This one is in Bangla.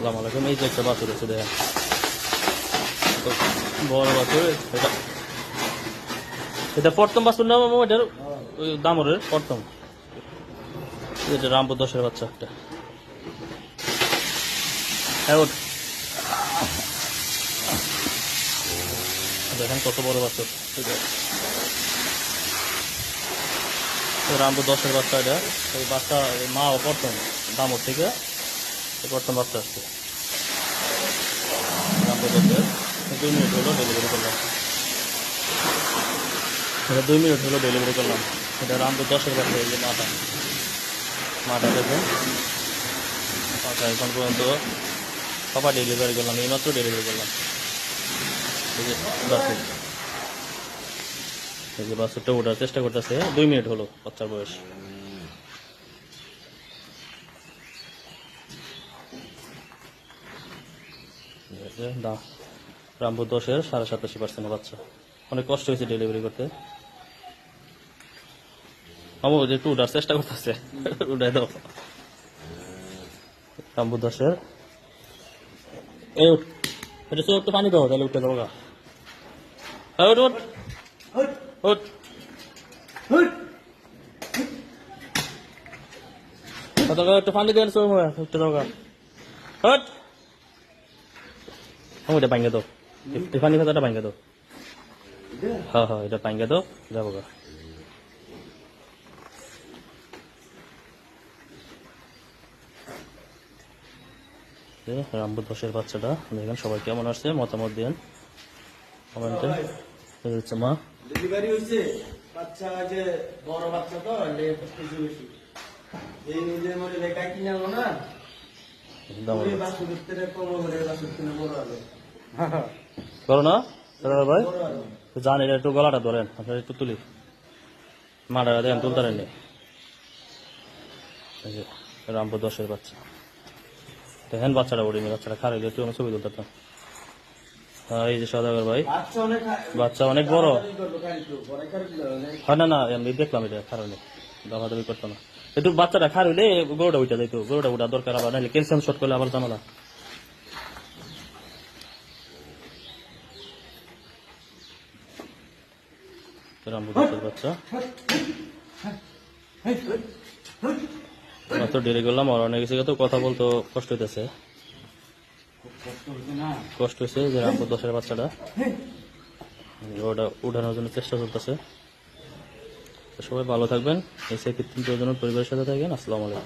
আসসালামু আলাইকুম। এই যে একটা বাছুর আছে দেখেন, বড় বাছুর। এটা প্রথম বাছুর না মামু? এটার ওই দামরের প্রথম। এটা রামপুর 10-এর বাচ্চা একটা। হ্যাঁ ওঠ, দেখেন কত বড় বাছুর। রামপুর 10-এর বাচ্চা এটা। এই বাচ্চা মাও প্রথম দামর থেকে প্রথম বাচ্চা আসছে। রামপুর 10-এর 2 মিনিট হলো ডেলিভারি করলাম। এটা 2 মিনিট হলো ডেলিভারি করলাম। এটা রামপুর 10-এর বাচ্চা। এই যে মাটা দেখুন, মাটা এখন পর্যন্ত সবা ডেলিভারি করলাম, এইমাত্র ডেলিভারি করলাম। এই যে বাছুর, এই যে বাছুরটা ওঠার চেষ্টা করতেছে। 2 মিনিট হলো বাচ্চার বয়স। রামপুর 10-এর 87% বাচ্চা। অনেক কষ্ট হয়েছে ডেলিভারি করতে। আমার যে একটু উঠার চেষ্টা করতেছে, উঠাই দাও। রামপুর 10-এর এই উঠ, এটা একটু পানি দাও, তাহলে উঠতে দেবো গা। উঠ উঠ উঠ, একটু পানি দেন, উঠতে দেবো গা। হট, এটা ভাঙ্গে দাও, এই পানি খাতাটা ভাঙ্গে দাও। হ্যাঁ হ্যাঁ, এটা ভাঙ্গে দাও, যাবো গা। রামপুর 10-এর বাচ্চাটা দেখেন। সবাই কেমন আসছে মতামত দেন কমেন্টে। হচ্ছে মা ডেলিভারি হইছে বাচ্চা, যে বড় বাচ্চা তো কিছু বেশি এই নিজের মধ্যে লেখা কিনে আলো না, ওই বাচ্চা করতে কম করে বাচ্চা কিনে বড় হবে করো না ভাই। বড় হবে। জান এটা একটু গলাটা ধরেন, আপনার একটু তুলি মাটা দেখেন, তুলতে নেই। এই যে রামপুর 10-এর বাচ্চা দেখেন, বাচ্চাটা উড়িনি, বাচ্চাটা খারাপ একটু আমি ছবি তুলতাম। এই যে সদাগর ভাই, বাচ্চা অনেক বড়। হ্যাঁ না না, আমি দেখলাম এটা খারাপ নেই, দামাদামি করতো না। একটু বাচ্চাটা খার হইলে গরুটা উঠা যাইতো, গরুটা উঠা দরকার। আবার নাহলে ক্যালসিয়াম শর্ট করলে আবার ঝামেলা। রামপুর 10-এর বাচ্চা মাত্র দেরি করলাম। আর অনেক কিছু তো কথা বলতে কষ্ট হইতেছে, কষ্ট হয়েছে। যে রামপুর 10-এর বাচ্চাটা ওটা উঠানোর জন্য চেষ্টা চলতেছে। সবাই ভালো থাকবেন, এসে কৃত্রিম প্রয়োজন পরিবারের সাথে থাকবেন। আসসালামু আলাইকুম।